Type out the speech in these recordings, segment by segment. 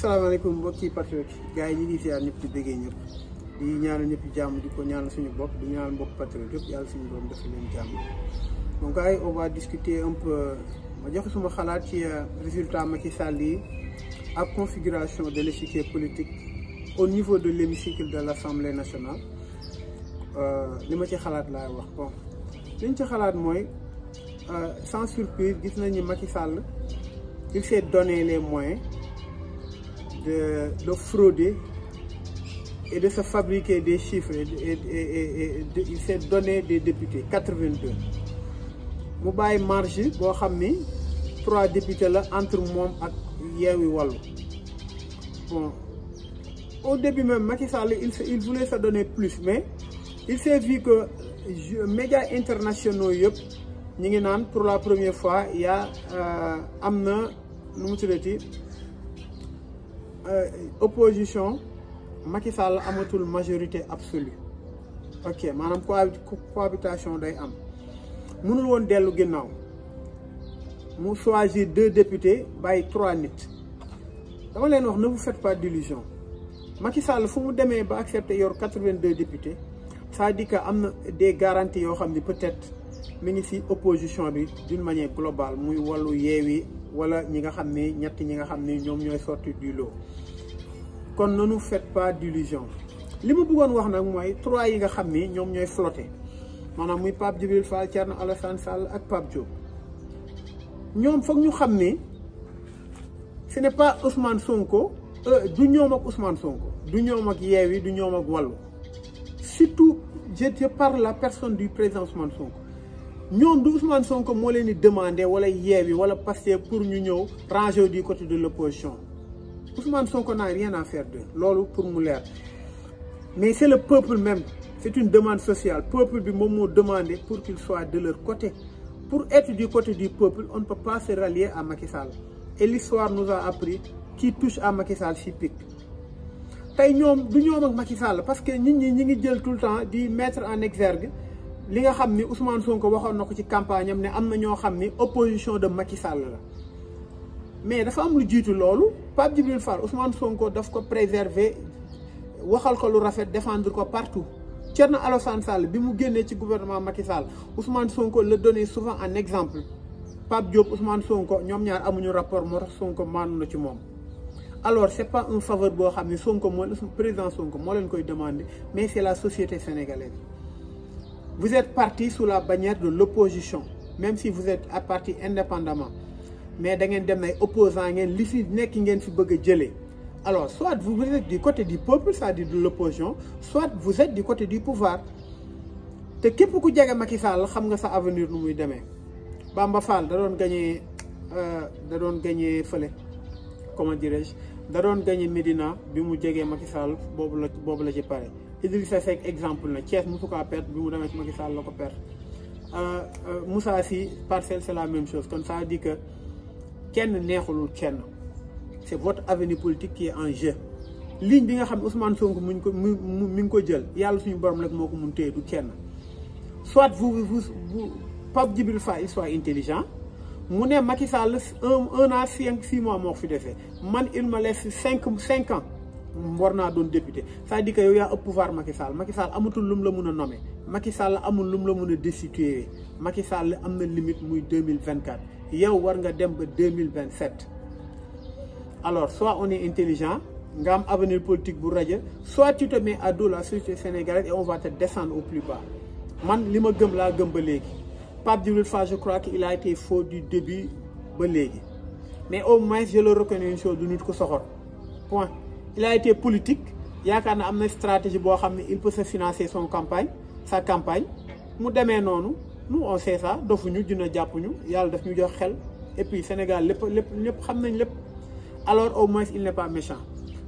asalaamaaleykum mbokki patriote gars yi ñu ngi siyaar ñëpp di déggee ñëpp di ñaanal ñëpp jàmm di ko ñaanal suñu bopp di ñaanal mbokk patriote yëpp yàlla suñu borom def leen jàmm. Donc gars yi on va discuter un peu ma joxe suma xalaat ci résultat Macky Sall yi ak configuration de l'échiquier politique au niveau de l'hémicycle de l'Assemblée nationale. li ma ci xalaat laay wax bon liñ ci xalaat mooy sans surprise gis nañu Macky Sall il s'est donné les moyens de frauder et de se fabriquer des chiffres et il s'est donné des députés 82 mu bàyyi marge boo xam ni 3 députés la entre moom ak Yewwi Wallu. Bon au début même Macky Sall il voulait se donner plus mais il s'est vu que médias internationaux yëpp ñu ngi naan pour la première fois il y a am na nu mu tuddati opposition Macky Sall amatul majorité absolue ok maanaam cohabitation day am mënul woon dellu ginnaaw mu choisir 2 députés bàyyi 3 nit dama leen wax ne vous faites pas d'illusion Macky Sall fu mu demee ba accepter yor 82 députés ça dit que am na des garanties yoo xam ni peut-être mi ngi ci opposition bi d'une manière globale muy Wallu Yewwi wala ñi nga xam ni ñett ñi nga xam ni ñoom ñooy sortir du lot kon ne nous faites pas d'illusion li ma bëggoon wax nag mooy 3 yi nga xam ni ñoom ñooy flotter maanaam muy Pape Djibril Fall Thierno Alassane Sall ak Pape Diop ñoom foog ñu xam ni ce n'est pas Ousmane Sonko du ñoom ak Ousmane Sonko du ñoom ak Yewwi du ñoom ak Wallu surtout je parle la personne du président Ousmane Sonko ñoom du Ousmane Sonko moo leen di demander wala Yewwi wala Pastef pour ñu ñëw ranger du côté de l'opposition Ousmane Sonko n'a rien à faire d'eux loolu pour mu leer mais c'est le peuple même c'est une demande sociale peuple bi moom moo demandé pour qu'il soit de leur côté pour être du côté du peuple on ne peut pas se rallier à Macky Sall et l'histoire nous a appris qui touche à Macky Sall s'y pique tey ñoom du ñoom ak Macky Sall parce que nit ñi ñi ngi jël tout le temps di mettre en exergue li nga xam ni Ousmane Sonko waxoon na ko ci campagne am ne am na ñoo xam ni opposition de Macky Sall la mais dafa am lu jiitu loolu Pape Djibril Fall Ousmane Sonko daf ko préserver waxal ko lu rafet défendre ko partout Thierno Alassane Sall bi mu génnee ci gouvernement Macky Sall Ousmane Sonko le donnait souvent en exemple Pape Diop Ousmane Sonko ñoom ñaar amuñu rapport moo tax Sonko maanu na ci moom. Alors c'est pas un faveur boo xam ne Sonko moo président Sonko moo leen koy demander mais c'est la société sénégalaise vous êtes parti sous la bannière de l'opposition même si vous êtes parti indépendamment mais da ngeen dem ay opposants ngeen li fi nekk ngeen fi bëgg a jëlee alors soit vous êtes du côté du peuple c'est-à-dire de l'opposition soit vous êtes du côté du pouvoir te képp ku jege Macky Sall xam nga sa avenir nu muy demee Bamba Fall da doon gagné fële comment dirais-je da doon gagné Médina bi mu jegee Macky Sall boobu la ci pare Idrissa Seck exemple na Thiès mosu ko perte bi mu demee ci Macky Sall la ko perte Moussa Sy Parcelles c'est la même chose kon ça veut dire que kenn neexulul kenn c'est votre avenir politique qui est en jeu ligne bi nga xam ne Ousmane Sonko mi ngi ko jël yàlla suñu borom rek moo ko mun téye du kenn soit vous Pape Djibril Fall il soit intelligent mu ne Macky Sall 1 an 6 mois moo ko fi defee man il me laisse 5 ans war naa doon député c'est-à-dire que yow yaa ëpp pouvoir Macky Sall amatul lum la mun a nommer Macky Sall amul lum la mun a destituer Macky Sall am na limite muy 2024 yow war nga dem ba 2027 alors soit on est intelligent nga am avenir politique bu rajo soit tu te mets à dos la société sénégalaise et on va te descendre au plus bas man li ma gëm laa gëm ba léegi Pape Djibril Fall je crois qu'il a été faux du début ba léegi mais au moins je le reconnais une chose du nit ko soxor point il a été politique yaakaar na am na stratégie boo xam ne il peut se financer sa campagne mu demee noonu nous on sait ça dofuñu dina jàppuñu yàlla daf ñu jox xel et puis Sénégal lépp xam nañ lépp alors au moins il n'est pas méchant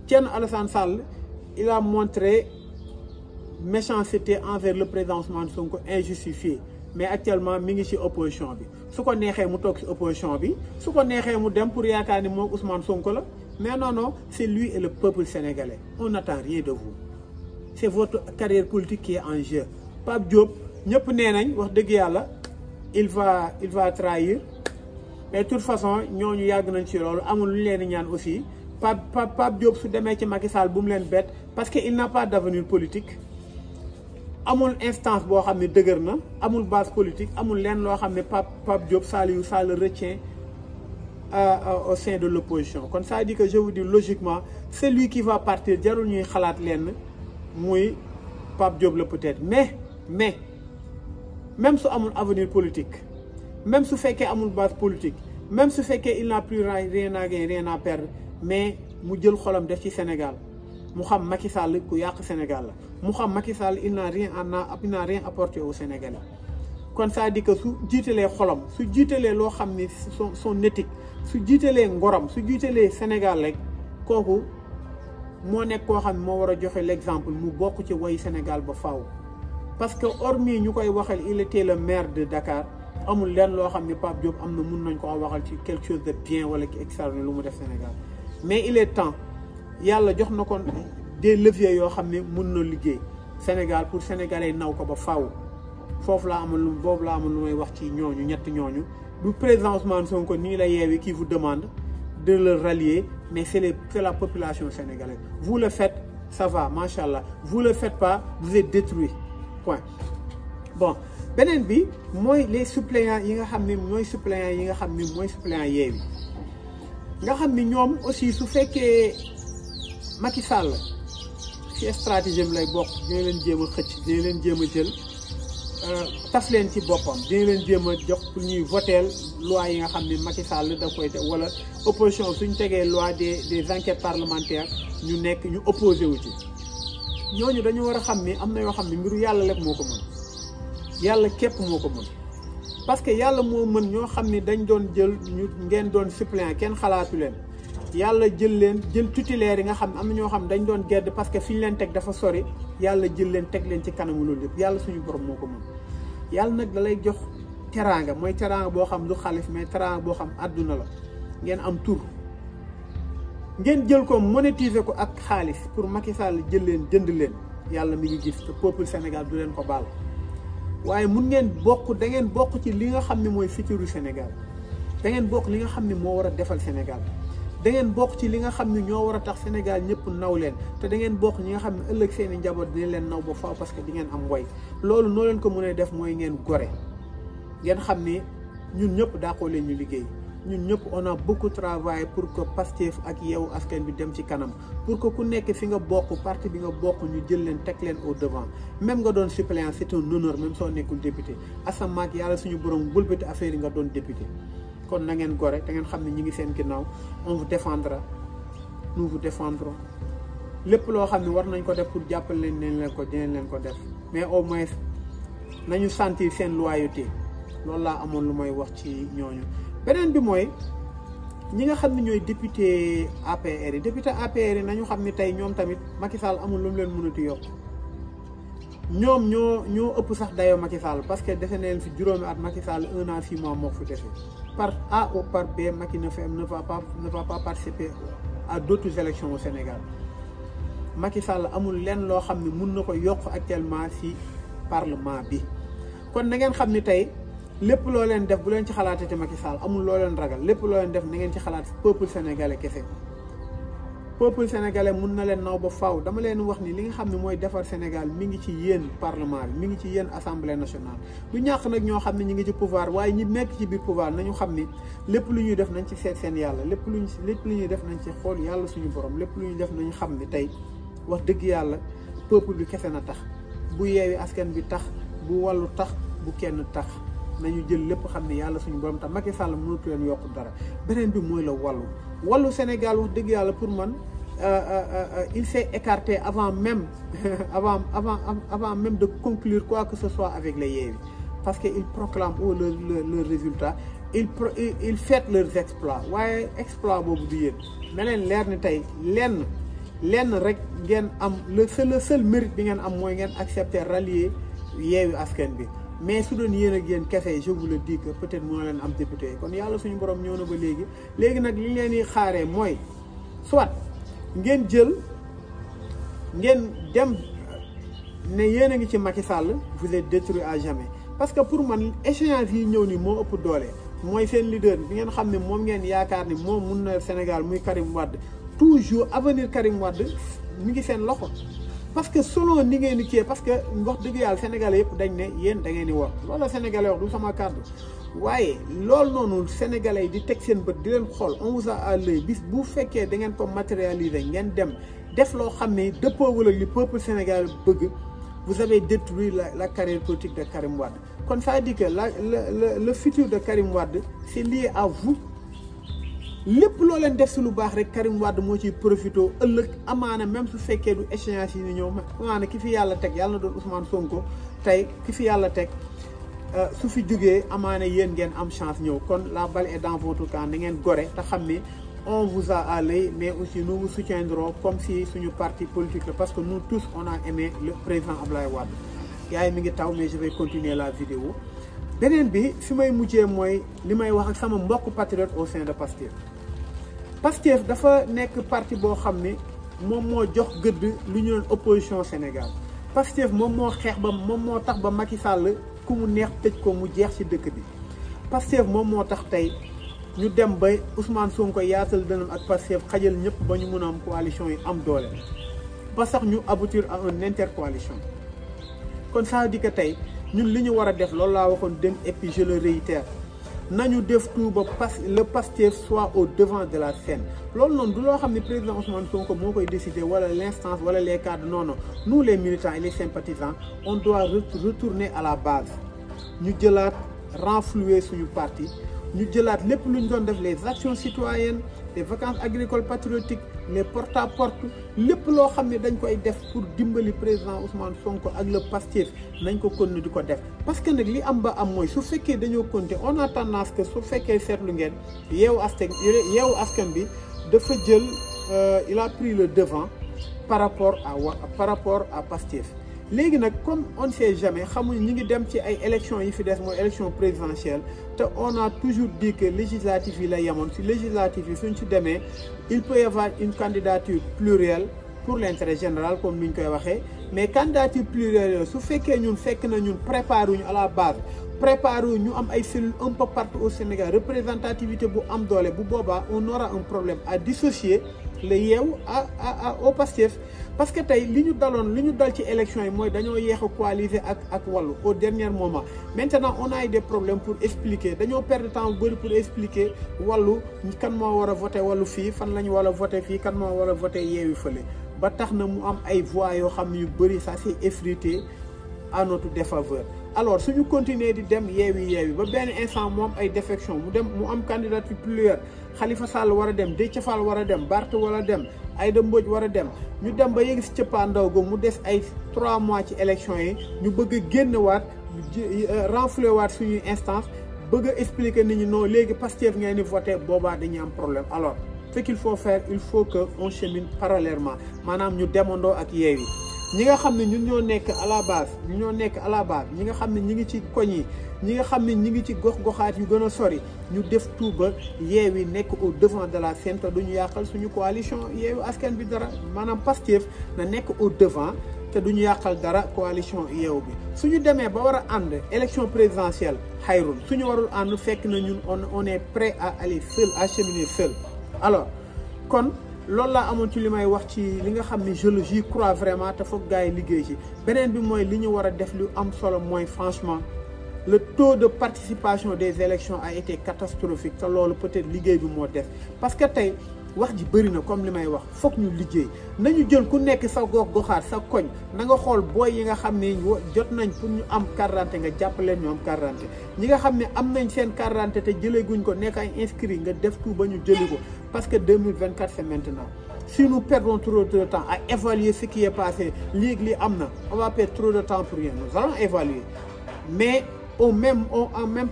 Thierno Alassane Sall il a montré méchanceté envers le président Ousmane Sonko injustifié mais actuellement mi ngi ci opposition bi su ko neexee mu toog ci opposition bi su ko neexee mu dem pour yaakaar ni moom Ousmane Sonko la mais non c'est lui et le peuple sénégalais on n'attend rien de vous c'est votre carrière politique qui est en jeu Pape Diop ñëpp nee nañ wax dëgg yàlla il va trahir mais de toute façon ñooñu yàgg nañ ci loolu amul lu ñu leen di ñaan aussi Pape Diop su demee ci Macky Sall bu mu leen bett parce que il n'a pas d'avenir politique amul instance boo xam ne dëgër na amul base politique amul leen loo xam ne Pape Diop ça le retient au sein de l'opposition. Kon ça dit que je vous dis logiquement celui qui va partir jarul ñuy xalaat leen muy Pape Diop la peut-être mais même su amul avenir politique même su fekkee amul base politique même su fekkee il n'a plus rien à gagner rien à perdre mais mu jël xolam def ci Sénégal mu xam Macky Sall ku yàq Sénégal la mu xam Macky Sall il n'a rien apporté au Sénégalais. Kon ça dit que su jiitalee xolam su jiitalee loo xam ni son éthique su jiitalee ngoram su jiitalee Sénégal rek kooku moo nekk koo xam ne moo war a joxe l'exemple mu bokk ci woy Sénégal ba faaw. Parce que hormis ñu koy waxal il était le maire de Dakar amul lenn loo xam ne Pape Diop am na mun nañ ko waxal ci quelque chose de bien wala ki extraordinaire lu mu def Sénégal mais il est temps yàlla jox na ko des leviers yoo xam ne mun na liggéey Sénégal pour sénégalais naw ko ba faaw foofu laa amoon lu may wax ci ñooñu ñett ñooñu du président Ousmane Sonko nii la Yewwi qui vous demande de le rallier mais c'est la population sénégalaise vous le faites ça va machallah vous le faites pas vous êtes détruit point. Bon beneen bi mooy les suppléants yi nga xam ne mooy suppléants Yewwi nga xam ni ñoom aussi su fekkee Macky Sall ci stratégie lay bokk dina leen jéem a xëcc dina leen jéem a jël taf leen ci boppam dina leen jéem a jox pour ñuy voteel loi yi nga xam ne Macky Sall da koy teg wala opposition suñ tegee loi des enquêtes parlementaires ñu nekk ñu opposé wu ci ñooñu dañu war a xam ni am na yoo xam ne mbiru yàlla lépp moo ko mën yàlla képp moo ko mën parce que yàlla moo mën ñoo xam ni dañ doon jël ñu ngeen doon suppléant kenn xalaatu leen yàlla jël titulaire yi nga xam am na ñoo xam dañ doon gedd parce que fi ñu leen teg dafa sori yàlla jël leen teg leen ci kanamu loolu yëpp yàlla suñu borom moo ko mën yàlla nag da lay jox teraanga mooy teraanga boo xam du xaalis mais teraanga boo xam àdduna la ngeen am tur ngeen jël ko monétiser ko ak xaalis pour Macky Sall jël leen jënd leen yàlla mi ngi gis te peuple Sénégal du leen ko baal waaye mun ngeen bokk da ngeen bokk ci li nga xam ne mooy futuru Sénégal da ngeen bokk li nga xam ne moo war a defal Sénégal da ngeen bokk ci li nga xam ne ñoo war a tax Sénégal ñëpp naw leen te da ngeen bokk ñi nga xam ne ëllëg seen i njaboot dinañ leen naw ba faaw parce que di ngeen am woy loolu noo leen ko mën a def mooy ngeen gore ngeen xam ni ñun ñëpp dàqoo leen ñu liggéey ñun ñëpp on a beaucoup travaillé pour que Pastef ak Yewwi Askan bi dem ci kanam pour que ku nekk fi nga bokk parti bi nga bokk ñu jël leen teg leen au devant même nga doon suppléant c'est un honneur même soo nekkul député asamaak yàlla suñu borom bulbati affaire yi nga doon député kon na ngeen gore te ngeen xam ne ñi ngi seen ginnaaw on vous défendra nous vous défendrons lépp loo xam ne war nañ ko def pour jàppale leen ko dinañ leen ko def mais au moins nañu sentir seen loyauté loolu laa amoon lu may wax ci ñooñu. beneen bi mooy ñi nga xam ne ñooy député APR yi nañu xam ne tey ñoom tamit Macky Sall amul lu mu leen mënati yokk ñoom ñoo ëpp sax dayoo Macky Sall parce que defe na leen fi juróomi at Macky Sall 1 an 6 mois moo ko fi defee par A ou par B Macky ne va pas participer à d'autres élections au Sénégal Macky Sall amul lenn loo xam ne mun na ko yokk actuellement ci parlement bi kon na ngeen xam ni tey lépp loo leen def bu leen ci xalaatee ci Macky Sall amul loo leen ragal lépp loo leen def na ngeen ci xalaat peuple sénégalais kese peuple sénégalais mun na leen naw ba faaw dama leen wax ni li nga xam ne mooy defar Sénégal mi ngi ci yéen parlement bi mi ngi ci yéen assemblée nationale du ñàkk nag ñoo xam ne ñi ngi ci pouvoir waaye ñi nekk ci biir pouvoir nañu xam ni lépp lu ñuy def nañ ci seet seen yàlla lépp lu ñuy def nañ ci xool yàlla suñu borom lépp lu ñuy def nañu xam ni tey wax dëgg yàlla peuple bi kese na tax bu Yewwi Askan bi tax bu Wallu tax bu kenn tax nañu jël lépp xam ne yàlla suñu borom tax Macky Sall mënatu leen yokk dara beneen bi mooy la wàllu Sénégal wax dëgg yàlla pour man il s'est écarté avant même avant même de conclure quoi que ce soit avec les Yewwi parce que ils proclament leur résultat ils fêtent leurs exploits waaye exploit boobu du yéen na leen leer ni tey lenn rek ngeen am le seul mérite bi ngeen am mooy ngeen accepter rallier Yewwi Askan bi mais su doon yéen ak yéen kese je vous le dis que peut-être moo leen am député kon yàlla suñu borom ñëw na ba léegi nag li leen di xaaree mooy soit ngeen dem ne yéen a ngi ci Macky Sall vous êtes détruit à jamais parce que pour man échéance yi ñëw ni moo ëpp doole mooy seen leader bi ngeen xam ne moom ngeen yaakaar ni moom mun na Sénégal muy Karim Wade toujours avenir Karim Wade mi ngi seen loxo parce que selon ni ngeen di kii parce que wax dëgg yàlla sénégalais yëpp dañ ne yéen da ngeen di wax loolu la sénégalais wax du sama kàddu waaye loolu noonu sénégalais yi di teg seen bët di leen xool on vous a à l'œil bis bu fekkee da ngeen ko matérialiser ngeen dem def loo xam ne dëppoowul ak li peuple sénégalais bëgg vous avez détruit la carrière politique de Karim Wade kon ça dit que le futur de Karim Wade c'est lié à vous lépp loo leen def si lu baax rek Karim Wade moo ciy profité ëllëg amaana même su fekkee du échéance yi ni ñëw amaana ki fi yàlla teg yàlla na doon Ousmane Sonko tey ki fi yàlla teg su fi jógee amaana yéen ngeen am chance ñëw kon la balle est dans votre camp da ngeen gore te xam ni on vous a à l'œil mais aussi nous vous soutiendrons comme si suñu parti politique la parce que nous tous on a aimé le président Abdoulaye Wade yaay mi ngi taw mais je vais continuer la vidéo beneen bi fi may mujjee mooy li may wax ak sama mbokk patriote au sein de Pastef Pastef dafa nekk parti boo xam ne moom moo jox gëdd lu ñu doon opposition Sénégal Pastef moom moo xeex ba moom moo tax ba Macky Sall ku mu neex tëj ko mu jeex ci dëkk bi Pastef moom moo tax tey ñu dem ba Ousmane Sonko yaatal dënam ak Pastef xajal ñëpp ba ñu mun a am coalition yi am doole ba sax ñu aboutir à une intercoalition kon ça veut dire que tey ñun li ñu war a def loolu laa waxoon dem et puis je le réitère nañu def tout ba le Pastef soit au devant de la scène loolu noonu du loo xam ne président Ousmane Sonko moo koy décider wala l'instance wala les cadres non non nous les militants et les sympathisants on doit retourner à la base ñu jëlaat renflouer suñu parti ñu jëlaat lépp lu ñu doon def les actions citoyennes les vacances agricoles patriotiques les porte à porte lépp loo xam ne dañ koy def pour dimbali président Ousmane Sonko ak le Pastef nañ ko continuer di ko def parce que nag li am ba am mooy su fekkee dañoo continuer on a tendance que su fekkee seetlu ngeen yeewu askan bi dafa jël il a pris le devant par rapport à Pastef léegi nag comme on ne sait jamais xamuñ ñi ngi dem ci ay élections yi fi des mooy élection présidentielle te on a toujours dit que législative yi la yemoon si législative yi suñ ci demee il peut y avoir une candidature plurielle pour l'intérêt général comme ni ñu koy waxee mais candidature plurielle su fekkee ñun fekk na ñun préparé wuñu à la base préparé wu ñu am ay cellules un peu partout au Sénégal représentativité bu am doole bu boobaa on aura un problème à dissocier le Yewwi au Pastef parce que tey li ñu dal ci élection yi mooy dañoo yéex a coaliser ak Wallu au dernier moment maintenant on a eu des problèmes pour expliquer dañoo perdre temps bu bëri pour expliquer Wallu kan moo war a voté Wallu fii fan la ñu war a voté fii kan moo war a voté Yewwi fële ba tax na mu am ay voix yoo xam ne yu bëri ça s'est effrité à notre défaveur alors suñu continuer di dem Yewwi ba benn instant mu am ay défection mu am candidature plurielle Khalifa Sall war a dem Déthié Fall war a dem Barth war a dem Aïda Mbodj war a dem ñu dem ba yegg si cëppaandaw ga mu des ay 3 mois ci élection yi ñu bëgg a génn waat renflouer waat suñuy instance bëgg a expliquer nit ñi non léegi Pastef ngeen di voté boobaa dañuy am problème alors ce qu'il faut faire il faut que on chemine parallèlement maanaam ñu demandoo ak Yewwi ñi nga xam ne ñun ñoo nekk à la base ñi nga xam ne ñi ngi ci koñ yi ñi nga xam ne ñi ngi ci gox-goxaat yu gën a sori ñu def tout ba Yewwi nekk au devant de la scène te duñu yàqal suñu coalition Yewwi Askan bi dara maanaam Pastef na nekk au devant te duñu yàqal dara coalition Yewwi bi suñu demee ba war a ànd élection présidentielle xayrun suñu warul ànd fekk na ñun on est prêt à aller seul à cheminer seul alors kon loolu laa amoon ci li may wax ci li nga xam ne j'y crois vraiment te foog gars yi liggéey ci beneen bi mooy li ñu war a def lu am solo mooy franchement le taux de participation des élections a été catastrophique te loolu peut-être liggéey bi moo def parce que tey wax ji bëri na comme li may wax foog ñu liggéey nañu jël ku nekk sa gox-goxaat sa koñ na nga xool booy yi nga xam ne jot nañ pour ñu am carte d'identité nga jàppaleen ñu am carte d'identité ñi nga xam ne am nañ seen carte d'identité te jëlee guñ ko nekk ay inscrit nga def tout ba ñu jëli ko parce que 2024 c'est maintenant si nous perdons trop de temps à évaluer ce qui est passé léegi li am na on va perdre trop de temps pour rien nous allons évaluer mais en même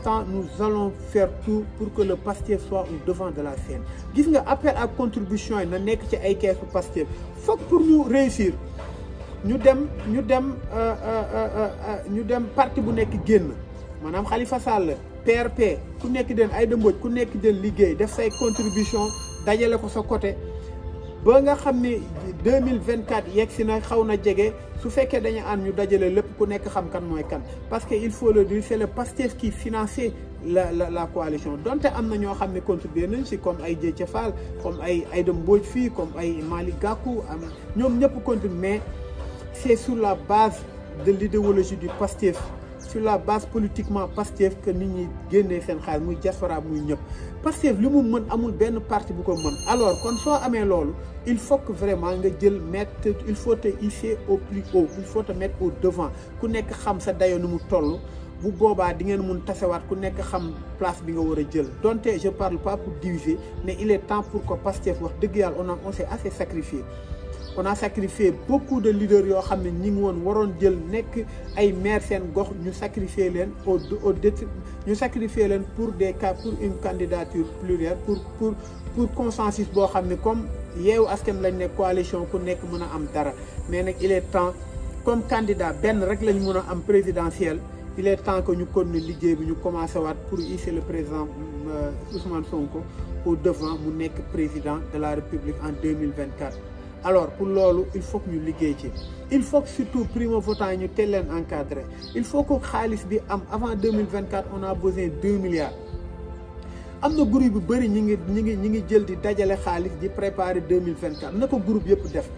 temps nous allons faire tout pour que le Pastef soit au devant de la scène gis nga appel à contribution yi na nekk ci ay keesu Pastef foog pour ñu réussir ñu dem parti bu nekk génn maanaam Khalifa Sall PRP ku nekk den Aïda Mbodj ku nekk den liggéey def say contribution dajale ko sa côté ba nga xam ne 2024 yegg si na xaw na jege su fekkee dañu ànd ñu dajale lépp ku nekk xam kan mooy kan parce que il faut le dire c'est le Pastef qui finançait la coalition donte am na ñoo xam ne contribué nañ si comme ay Déthié Fall comme ay Aïda Mbodj fii comme ay Malick Gakou am ñoom ñëpp contribué mais c'est sur la base de l'idéologie du Pastef sur la base politiquement Pastef que nit ñi génnee seen xaalis muy diaspora muy ñëpp Pastef li mu mën amul benn parti bu ko mën alors kon soo amee loolu il faut que vraiment nga jël mettre il faut te hisser au plus haut il faut te mettre au devant ku nekk xam sa dayo nu mu toll bu boobaa di ngeen mun tasewaat ku nekk xam place bi nga war a jël donte je parle pas pour diviser mais il est temps pour que Pastef wax dëgg yàlla on s'est assez sacrifié on a sacrifié beaucoup de leaders yoo xam ne ñi ngi woon waroon jël nekk ay maire seen gox ñu sacrifier leen ñu sacrifier leen pour des cas pour une candidature plurielle pour consensus boo xam ne comme Yewwi Askan lañ ne coalition ku nekk mën a am dara mais nag il est temps comme candidat benn rek lañ mën a am présidentiel il est temps que ñu continuer liggéey bi ñu commencé waat pour hisser le président Ousmane Sonko au devant mu nekk président de la République en 2024. alors pour loolu il faut que ñu liggéey ci il faut que surtout primo votant yi ñu teel leen encadré il faut que xaalis bi am avant 2024 on a besoin 2 milliards. am na groupe bu bëri ñi ngi jël di dajale xaalis di préparer 2024 na ko groupe yëpp def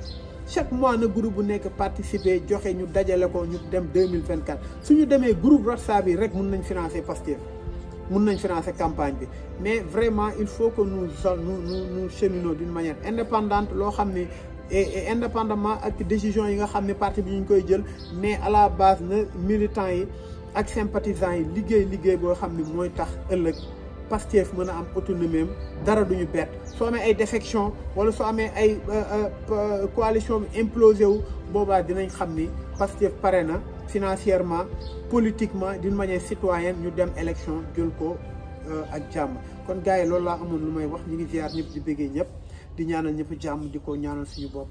chaque mois na groupe bu nekk participer joxe ñu dajale ko ñu dem 2024 suñu demee groupe WhatsApp yi rek mun nañ financer Pastef mun nañ financer campagne bi mais vraiment il faut que nous cheminons d'une manière indépendante loo xam ne et indépendamment ak décision yi nga xam ne parti bi ñu ngi koy jël mais à la base na militants yi ak sympathisants yi liggéey boo xam ne mooy tax ëllëg Pastef mën a am autonomie dara duñu bett soo amee ay défection wala soo amee ay coalition bi implosé wu boobaa dinañ xam ni Pastef pare na financièrement politiquement d'une manière citoyenne ñu dem élection jël ko ak jàmm kon gars yi loolu laa amoon lu may wax ñu ngi ziar ñëpp di bëggee ñëpp di ñaanal ñëpp jàmm di ko ñaanal suñu bopp.